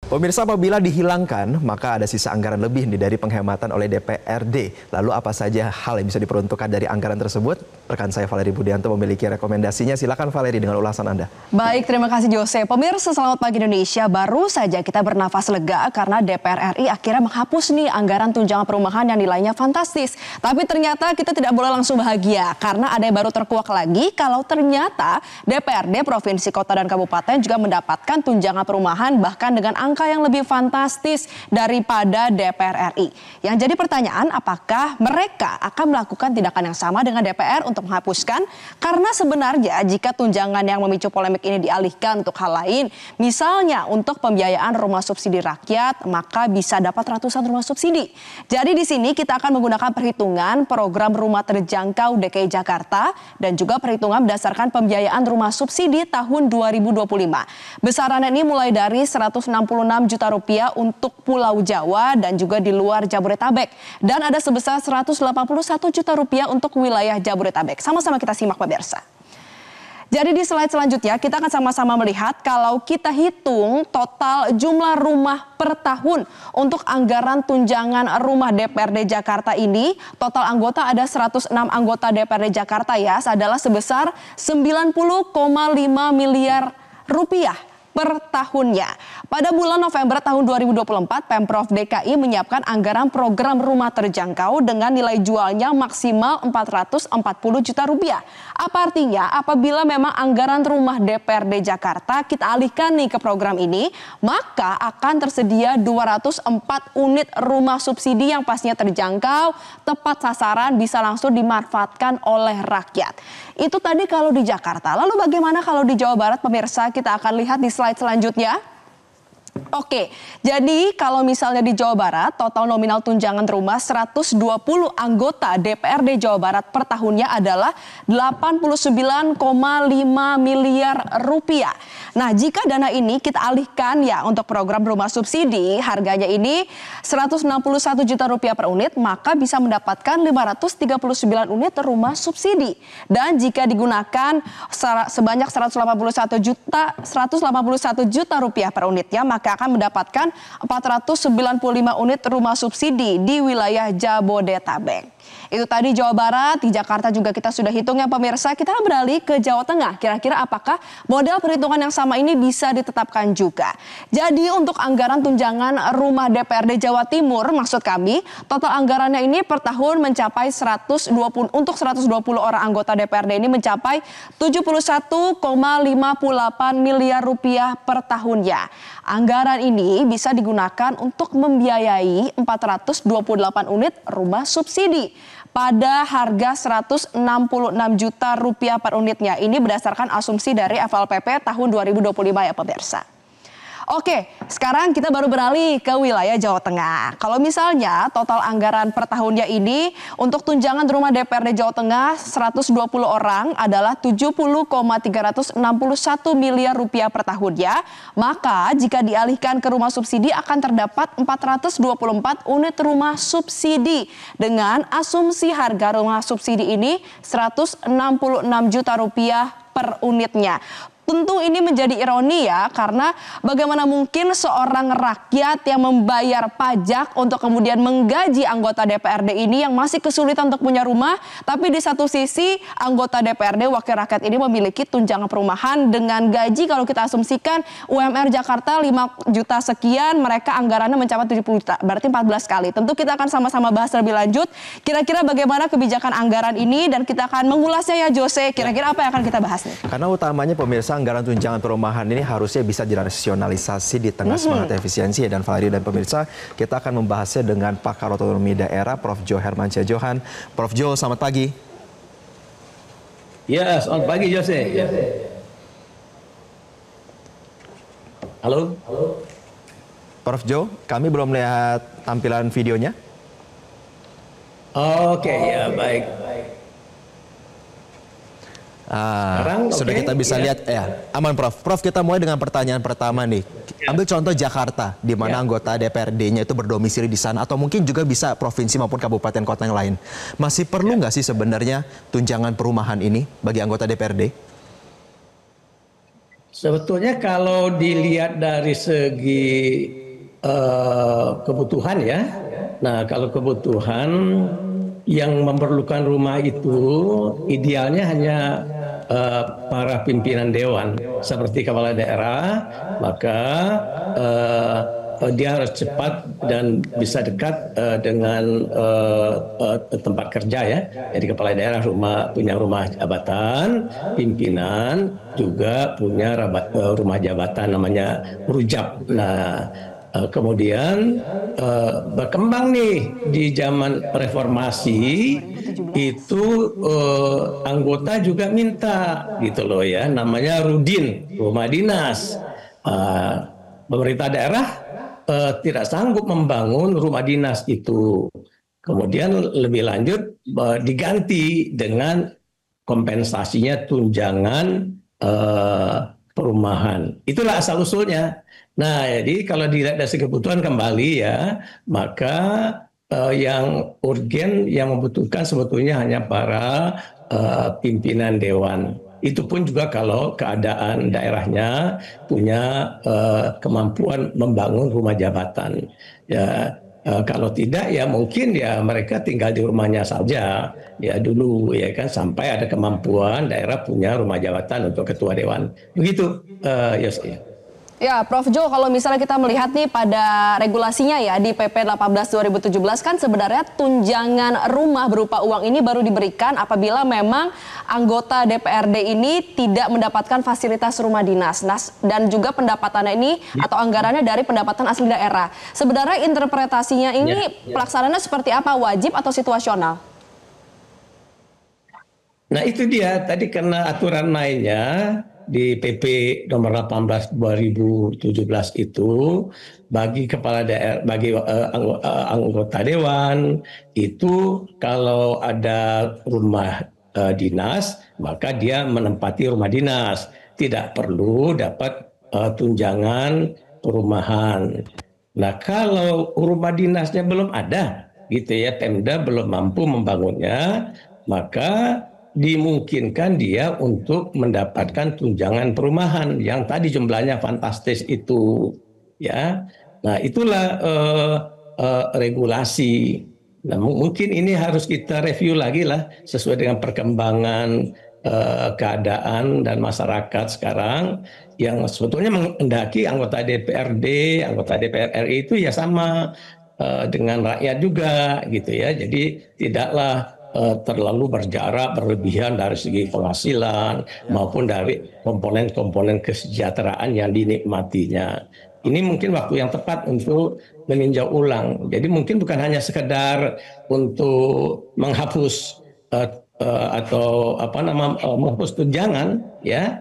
Pemirsa, apabila dihilangkan, maka ada sisa anggaran lebih nih dari penghematan oleh DPRD. Lalu apa saja hal yang bisa diperuntukkan dari anggaran tersebut? Rekan saya Valeri Budianto memiliki rekomendasinya. Silakan Valeri dengan ulasan Anda. Baik, terima kasih Jose. Pemirsa, selamat pagi Indonesia. Baru saja kita bernafas lega karena DPR RI akhirnya menghapus nih anggaran tunjangan perumahan yang nilainya fantastis. Tapi ternyata kita tidak boleh langsung bahagia karena ada yang baru terkuak lagi kalau ternyata DPRD Provinsi, Kota, dan Kabupaten juga mendapatkan tunjangan perumahan bahkan dengan angka yang lebih fantastis daripada DPR RI. Yang jadi pertanyaan, apakah mereka akan melakukan tindakan yang sama dengan DPR untuk menghapuskan? Karena sebenarnya jika tunjangan yang memicu polemik ini dialihkan untuk hal lain, misalnya untuk pembiayaan rumah subsidi rakyat, maka bisa dapat ratusan rumah subsidi. Jadi di sini kita akan menggunakan perhitungan program rumah terjangkau DKI Jakarta dan juga perhitungan berdasarkan pembiayaan rumah subsidi tahun 2025. Besarannya ini mulai dari 166 juta rupiah untuk Pulau Jawa dan juga di luar Jabodetabek. Dan ada sebesar 181 juta rupiah untuk wilayah Jabodetabek. Sama-sama kita simak pemirsa. Jadi di slide selanjutnya kita akan sama-sama melihat kalau kita hitung total jumlah rumah per tahun untuk anggaran tunjangan rumah DPRD Jakarta ini, total anggota ada 106 anggota DPRD Jakarta ya, adalah sebesar 90,5 miliar rupiah per tahunnya. Pada bulan November tahun 2024, Pemprov DKI menyiapkan anggaran program rumah terjangkau dengan nilai jualnya maksimal 440 juta rupiah. Apa artinya? Apabila memang anggaran rumah DPRD Jakarta kita alihkan nih ke program ini, maka akan tersedia 204 unit rumah subsidi yang pastinya terjangkau, tepat sasaran, bisa langsung dimanfaatkan oleh rakyat. Itu tadi kalau di Jakarta. Lalu bagaimana kalau di Jawa Barat, pemirsa? Kita akan lihat di slide selanjutnya. Oke, jadi kalau misalnya di Jawa Barat, total nominal tunjangan rumah 120 anggota DPRD Jawa Barat per tahunnya adalah 89,5 miliar rupiah. Nah, jika dana ini kita alihkan ya untuk program rumah subsidi, harganya ini 161 juta rupiah per unit, maka bisa mendapatkan 539 unit rumah subsidi. Dan jika digunakan sebanyak 181 juta rupiah per unitnya, maka akan mendapatkan 495 unit rumah subsidi di wilayah Jabodetabek. Itu tadi Jawa Barat. Di Jakarta juga kita sudah hitung ya pemirsa. Kita beralih ke Jawa Tengah. Kira-kira apakah model perhitungan yang sama ini bisa ditetapkan juga? Jadi untuk anggaran tunjangan rumah DPRD Jawa Timur, maksud kami, total anggarannya ini per tahun mencapai 120 orang anggota DPRD ini mencapai 71,58 miliar rupiah per tahunnya. Anggaran ini bisa digunakan untuk membiayai 428 unit rumah subsidi pada harga 166 juta rupiah per unitnya. Ini berdasarkan asumsi dari FLPP tahun 2025 ya pemirsa. Oke, sekarang kita baru beralih ke wilayah Jawa Tengah. Kalau misalnya total anggaran per tahunnya ini untuk tunjangan rumah DPRD Jawa Tengah 120 orang adalah 70,361 miliar rupiah per tahunnya, maka jika dialihkan ke rumah subsidi akan terdapat 424 unit rumah subsidi dengan asumsi harga rumah subsidi ini 166 juta rupiah per unitnya. Tentu ini menjadi ironi ya, karena bagaimana mungkin seorang rakyat yang membayar pajak untuk kemudian menggaji anggota DPRD ini yang masih kesulitan untuk punya rumah, tapi di satu sisi anggota DPRD wakil rakyat ini memiliki tunjangan perumahan dengan gaji kalau kita asumsikan UMR Jakarta 5 juta sekian, mereka anggarannya mencapai 70 juta, berarti 14 kali. Tentu kita akan sama-sama bahas lebih lanjut, kira-kira bagaimana kebijakan anggaran ini dan kita akan mengulasnya ya Jose, kira-kira apa yang akan kita bahas nih? Karena utamanya pemirsa, anggaran tunjangan perumahan ini harusnya bisa dirasionalisasi di tengah semangat efisiensi ya. Dan Valeri dan pemirsa, kita akan membahasnya dengan pakar otonomi daerah Prof. Jo Hermansyah Johan. Prof. Jo, selamat pagi. Ya, selamat pagi Jose. Halo. Prof. Jo, kami belum melihat tampilan videonya. Oke, ya baik. Sudah kita bisa lihat ya. Aman Prof. Prof, kita mulai dengan pertanyaan pertama nih. Ambil contoh Jakarta, di mana anggota DPRD-nya itu berdomisili di sana, atau mungkin juga bisa provinsi maupun kabupaten kota yang lain. Masih perlu nggak sih sebenarnya tunjangan perumahan ini bagi anggota DPRD? Sebetulnya kalau dilihat dari segi kebutuhan ya, nah kalau kebutuhan yang memerlukan rumah itu idealnya hanya para pimpinan dewan seperti kepala daerah, maka dia harus cepat dan bisa dekat dengan tempat kerja ya. Jadi kepala daerah punya rumah jabatan, pimpinan juga punya rumah jabatan namanya rujab. Nah, kemudian berkembang nih di zaman reformasi itu anggota juga minta gitu loh ya, namanya Rudin, rumah dinas. Pemerintah daerah tidak sanggup membangun rumah dinas itu. Kemudian lebih lanjut diganti dengan kompensasinya tunjangan perumahan. Itulah asal usulnya. Nah, jadi kalau dilihat dari kebutuhan kembali ya, maka yang urgen, yang membutuhkan sebetulnya hanya para pimpinan dewan. Itu pun juga kalau keadaan daerahnya punya kemampuan membangun rumah jabatan. Ya, kalau tidak ya mungkin ya mereka tinggal di rumahnya saja ya dulu ya kan sampai ada kemampuan daerah punya rumah jabatan untuk ketua dewan. Begitu Yos. Ya, Prof. Jo, kalau misalnya kita melihat nih pada regulasinya ya di PP 18 2017 kan sebenarnya tunjangan rumah berupa uang ini baru diberikan apabila memang anggota DPRD ini tidak mendapatkan fasilitas rumah dinas dan juga pendapatannya ini atau anggarannya dari pendapatan asli daerah. Sebenarnya interpretasinya ini pelaksanaannya seperti apa? Wajib atau situasional? Nah, itu dia tadi karena aturan mainnya di PP nomor 18 2017 itu bagi kepala daerah, bagi anggota dewan itu kalau ada rumah dinas maka dia menempati rumah dinas, tidak perlu dapat tunjangan perumahan. Nah, kalau rumah dinasnya belum ada gitu ya, Pemda belum mampu membangunnya, maka dimungkinkan dia untuk mendapatkan tunjangan perumahan yang tadi jumlahnya fantastis itu ya. Nah, itulah regulasi. Nah, mungkin ini harus kita review lagi lah sesuai dengan perkembangan keadaan dan masyarakat sekarang yang sebetulnya menghendaki anggota DPRD, anggota DPR RI itu ya sama dengan rakyat juga gitu ya. Jadi tidaklah terlalu berjarak berlebihan dari segi penghasilan maupun dari komponen-komponen kesejahteraan yang dinikmatinya. Ini mungkin waktu yang tepat untuk meninjau ulang. Jadi mungkin bukan hanya sekedar untuk menghapus atau menghapus tunjangan ya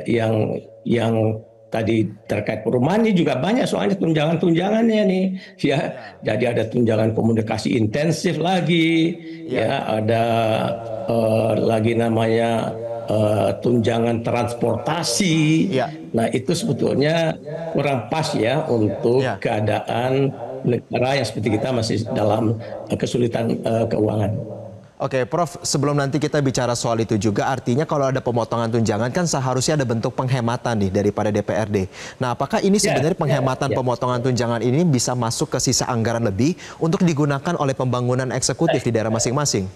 yang tadi terkait perumahan ini juga banyak soalnya tunjangannya nih ya. Jadi ada tunjangan komunikasi intensif lagi ya, ada lagi namanya tunjangan transportasi. Nah, itu sebetulnya kurang pas ya untuk keadaan negara yang seperti kita masih dalam kesulitan keuangan. Oke, Prof, sebelum nanti kita bicara soal itu juga, artinya kalau ada pemotongan tunjangan kan seharusnya ada bentuk penghematan nih daripada DPRD. Nah, apakah ini sebenarnya penghematan pemotongan tunjangan ini bisa masuk ke sisa anggaran lebih untuk digunakan oleh pembangunan eksekutif di daerah masing-masing?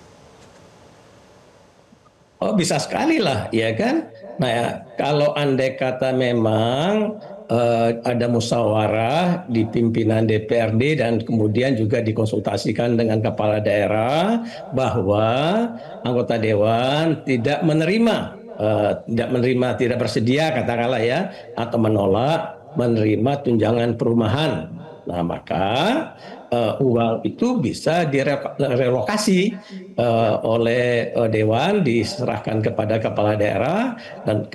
Oh, bisa sekali lah, ya kan? Nah, ya, kalau andai kata memang ada musyawarah di pimpinan DPRD dan kemudian juga dikonsultasikan dengan kepala daerah bahwa anggota dewan tidak bersedia katakanlah ya atau menolak menerima tunjangan perumahan. Nah, maka uang itu bisa direlokasi oleh dewan, diserahkan kepada kepala daerah dan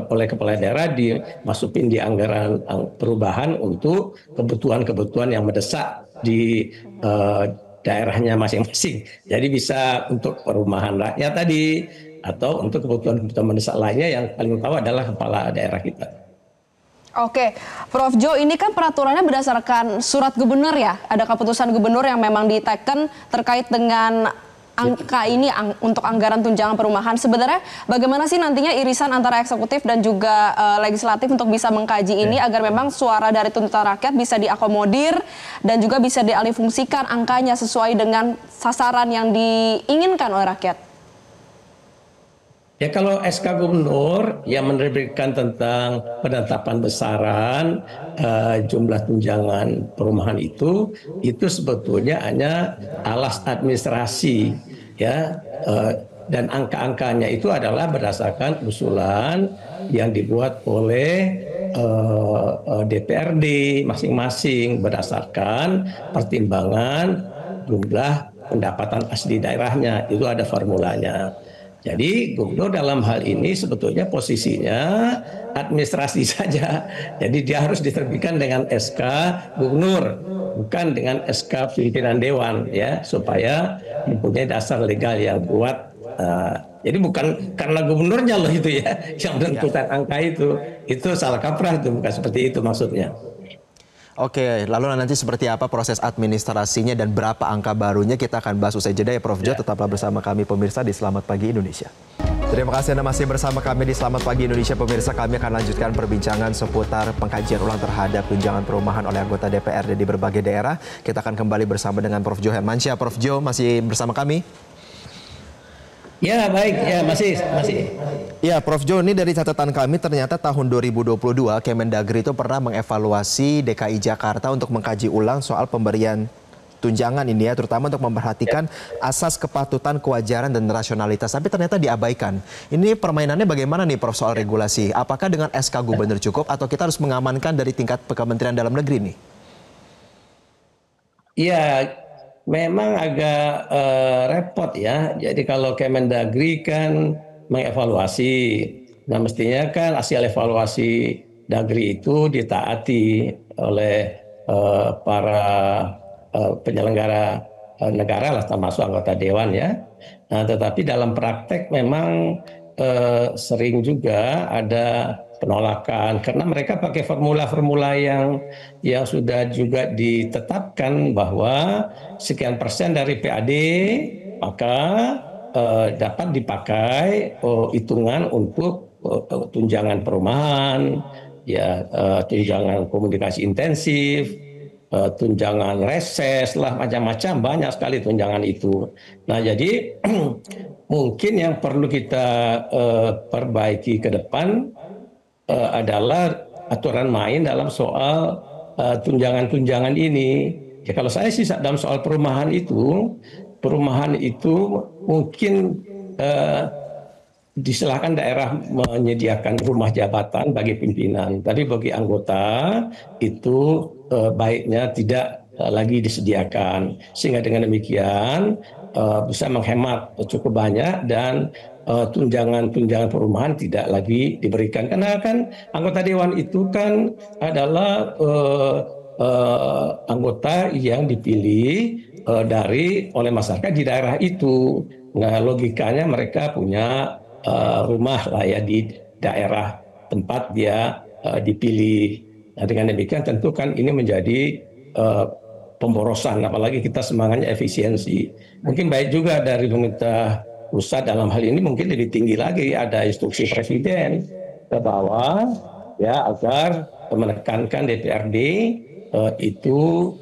oleh kepala daerah dimasukin di anggaran perubahan untuk kebutuhan-kebutuhan yang mendesak di daerahnya masing-masing. Jadi bisa untuk perumahan rakyat tadi atau untuk kebutuhan-kebutuhan mendesak lainnya yang paling tahu adalah kepala daerah kita. Oke, Prof. Jo, ini kan peraturannya berdasarkan surat gubernur ya? Ada keputusan gubernur yang memang diteken terkait dengan angka ini untuk anggaran tunjangan perumahan. Sebenarnya bagaimana sih nantinya irisan antara eksekutif dan juga legislatif untuk bisa mengkaji ini agar memang suara dari tuntutan rakyat bisa diakomodir dan juga bisa dialihfungsikan angkanya sesuai dengan sasaran yang diinginkan oleh rakyat? Ya, kalau SK Gubernur yang menerbitkan tentang penetapan besaran jumlah tunjangan perumahan itu sebetulnya hanya alas administrasi, ya, dan angka-angkanya itu adalah berdasarkan usulan yang dibuat oleh DPRD masing-masing berdasarkan pertimbangan jumlah pendapatan asli daerahnya. Itu ada formulanya. Jadi gubernur dalam hal ini sebetulnya posisinya administrasi saja. Jadi dia harus diterbitkan dengan SK gubernur, bukan dengan SK pimpinan dewan, ya, supaya mempunyai dasar legal yang kuat. Jadi bukan karena gubernurnya loh itu ya yang menentukan angka itu salah kaprah, itu bukan seperti itu maksudnya. Oke, lalu nanti seperti apa proses administrasinya dan berapa angka barunya kita akan bahas usai jeda ya Prof Jo. Tetaplah bersama kami pemirsa di Selamat Pagi Indonesia. Terima kasih Anda masih bersama kami di Selamat Pagi Indonesia pemirsa. Kami akan lanjutkan perbincangan seputar pengkajian ulang terhadap tunjangan perumahan oleh anggota DPRD di berbagai daerah. Kita akan kembali bersama dengan Prof Jo Hermansyah. Prof Jo masih bersama kami? Ya, baik, ya, masih. Ya, Prof Jo, ini dari catatan kami ternyata tahun 2022 Kemendagri itu pernah mengevaluasi DKI Jakarta untuk mengkaji ulang soal pemberian tunjangan ini ya, terutama untuk memperhatikan asas kepatutan, kewajaran dan rasionalitas. Tapi ternyata diabaikan. Ini permainannya bagaimana nih Prof soal regulasi? Apakah dengan SK Gubernur cukup atau kita harus mengamankan dari tingkat Kementerian Dalam Negeri nih? Iya. Memang agak repot ya. Jadi kalau Kemendagri kan mengevaluasi, nah mestinya kan hasil evaluasi Dagri itu ditaati oleh para penyelenggara negara lah, termasuk anggota dewan ya. Nah, tetapi dalam praktek memang sering juga ada penolakan karena mereka pakai formula-formula yang sudah juga ditetapkan bahwa sekian persen dari PAD maka dapat dipakai hitungan untuk tunjangan perumahan, ya, tunjangan komunikasi intensif, tunjangan reses lah, macam-macam, banyak sekali tunjangan itu. Nah, jadi mungkin yang perlu kita perbaiki ke depan adalah aturan main dalam soal tunjangan-tunjangan ini. Ya, kalau saya sih dalam soal perumahan itu mungkin disilahkan daerah menyediakan rumah jabatan bagi pimpinan. Tapi bagi anggota itu baiknya tidak lagi disediakan. Sehingga dengan demikian bisa menghemat cukup banyak dan tunjangan-tunjangan perumahan tidak lagi diberikan. Karena kan anggota dewan itu kan adalah anggota yang dipilih oleh masyarakat di daerah itu. Nah, logikanya mereka punya rumah lah ya di daerah tempat dia dipilih. Nah, dengan demikian tentu kan ini menjadi pemborosan, apalagi kita semangatnya efisiensi. Mungkin baik juga dari pemerintah pusat dalam hal ini mungkin lebih tinggi lagi, ada instruksi presiden ke bawah ya agar menekankan DPRD itu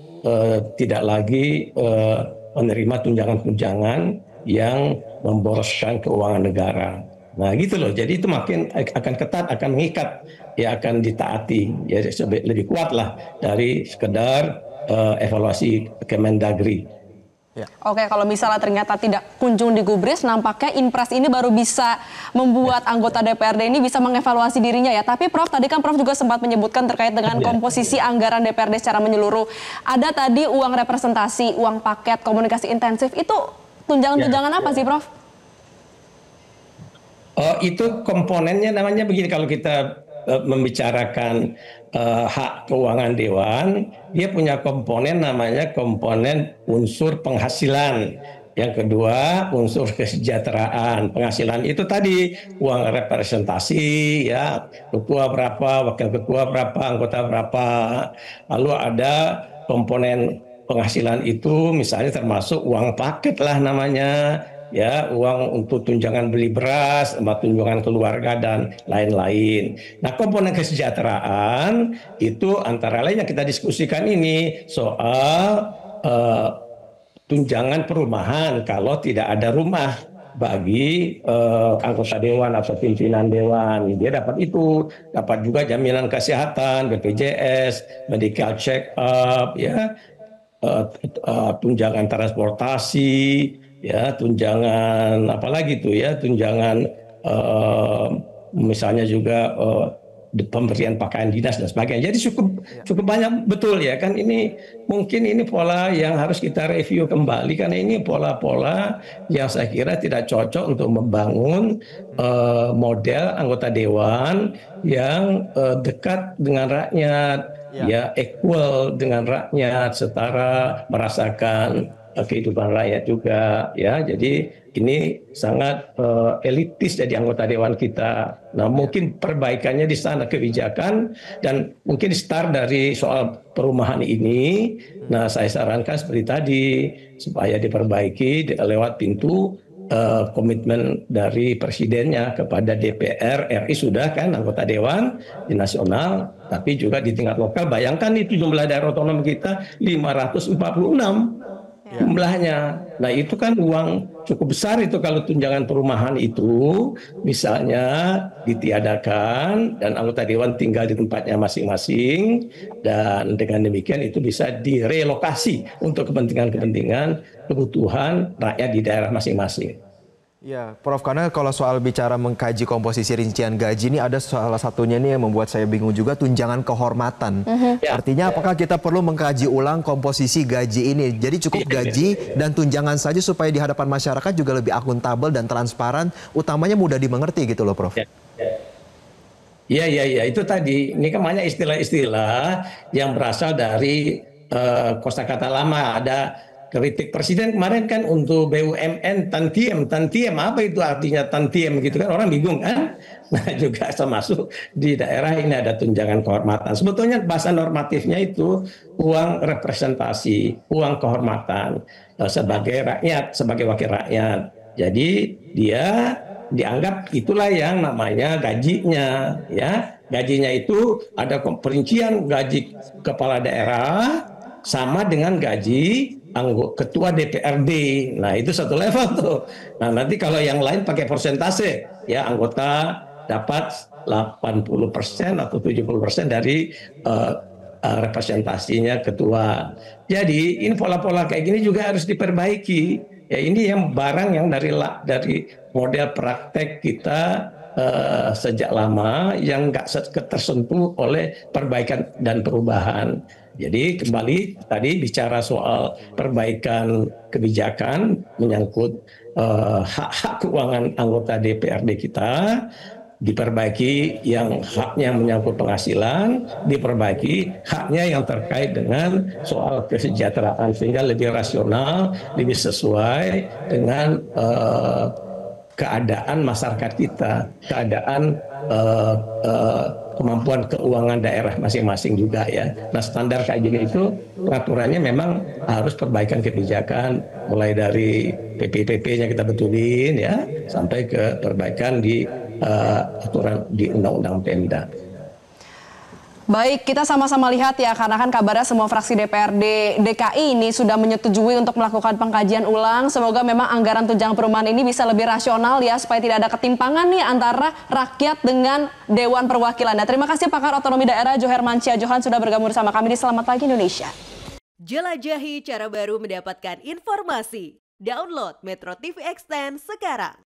tidak lagi menerima tunjangan-tunjangan yang memboroskan keuangan negara. Nah, gitu loh. Jadi itu makin akan ketat, akan mengikat, ya akan ditaati. Ya lebih kuat lah dari sekedar evaluasi Kemendagri. Ya. Oke, kalau misalnya ternyata tidak kunjung digubris, nampaknya Inpres ini baru bisa membuat anggota DPRD ini bisa mengevaluasi dirinya ya. Tapi Prof, tadi kan Prof juga sempat menyebutkan terkait dengan komposisi anggaran DPRD secara menyeluruh. Ada tadi uang representasi, uang paket, komunikasi intensif, itu tunjangan-tunjangan apa sih Prof? Itu komponennya namanya begini, kalau kita membicarakan hak keuangan dewan, dia punya komponen namanya komponen unsur penghasilan. Yang kedua unsur kesejahteraan. Penghasilan itu tadi uang representasi, ya, ketua berapa, wakil ketua berapa, anggota berapa. Lalu ada komponen penghasilan itu misalnya termasuk uang paket lah namanya, ya, uang untuk tunjangan beli beras, sama tunjangan keluarga dan lain-lain. Nah, komponen kesejahteraan itu antara lain yang kita diskusikan ini soal tunjangan perumahan kalau tidak ada rumah bagi anggota dewan atau pimpinan dewan. Dia dapat itu, dapat juga jaminan kesehatan, BPJS, medical check up, ya, tunjangan transportasi, ya, tunjangan apalagi tuh ya, tunjangan misalnya juga pemberian pakaian dinas dan sebagainya. Jadi cukup banyak betul ya kan, ini mungkin ini pola yang harus kita review kembali karena ini pola-pola yang saya kira tidak cocok untuk membangun model anggota dewan yang dekat dengan rakyat, ya, equal dengan rakyat, setara merasakan kehidupan rakyat juga, ya. Jadi ini sangat elitis dari anggota dewan kita. Nah, mungkin perbaikannya di sana kebijakan dan mungkin start dari soal perumahan ini. Nah, saya sarankan seperti tadi supaya diperbaiki lewat pintu komitmen dari presidennya kepada DPR RI sudah kan anggota dewan di nasional, tapi juga di tingkat lokal. Bayangkan itu jumlah daerah otonom kita 546 jumlahnya. Nah, itu kan uang cukup besar itu kalau tunjangan perumahan itu misalnya ditiadakan dan anggota dewan tinggal di tempatnya masing-masing, dan dengan demikian itu bisa direlokasi untuk kepentingan-kepentingan kebutuhan rakyat di daerah masing-masing. Ya, Prof, karena kalau soal bicara mengkaji komposisi rincian gaji ini ada salah satunya nih yang membuat saya bingung juga, tunjangan kehormatan. Artinya apakah kita perlu mengkaji ulang komposisi gaji ini? Jadi cukup gaji dan tunjangan saja supaya di hadapan masyarakat juga lebih akuntabel dan transparan, utamanya mudah dimengerti gitu loh, Prof. Iya, itu tadi. Ini kan banyak istilah-istilah yang berasal dari kosakata lama. Ada kritik presiden kemarin kan untuk BUMN tantiem apa itu artinya tantiem gitu kan, orang bingung kan. Nah, juga termasuk di daerah ini ada tunjangan kehormatan. Sebetulnya bahasa normatifnya itu uang representasi, uang kehormatan sebagai rakyat, sebagai wakil rakyat. Jadi dia dianggap itulah yang namanya gajinya, ya. Gajinya itu ada perincian gaji kepala daerah sama dengan gaji ketua DPRD. Nah, itu satu level tuh. Nah, nanti kalau yang lain pakai persentase, ya, anggota dapat 80% atau 70% dari representasinya ketua. Jadi ini pola-pola kayak gini juga harus diperbaiki. Ya, ini yang barang yang dari model praktek kita sejak lama yang nggak tersentuh oleh perbaikan dan perubahan. Jadi kembali tadi bicara soal perbaikan kebijakan menyangkut hak-hak keuangan anggota DPRD kita, diperbaiki yang haknya menyangkut penghasilan, diperbaiki haknya yang terkait dengan soal kesejahteraan sehingga lebih rasional, lebih sesuai dengan keadaan masyarakat kita, keadaan kemampuan keuangan daerah masing-masing juga, ya. Nah, standar kayak gini itu peraturannya memang harus perbaikan kebijakan mulai dari PP-PP-nya kita betulin, ya, sampai ke perbaikan di aturan di Undang-Undang Pemda. Baik, kita sama-sama lihat ya, karena kan kabarnya semua fraksi DPRD DKI ini sudah menyetujui untuk melakukan pengkajian ulang. Semoga memang anggaran tunjangan perumahan ini bisa lebih rasional ya, supaya tidak ada ketimpangan nih antara rakyat dengan Dewan Perwakilan. Nah, terima kasih Pakar Otonomi Daerah Johermansyah Johan sudah bergabung bersama kami di Selamat Pagi Indonesia. Jelajahi cara baru mendapatkan informasi. Download Metro TV Extend sekarang.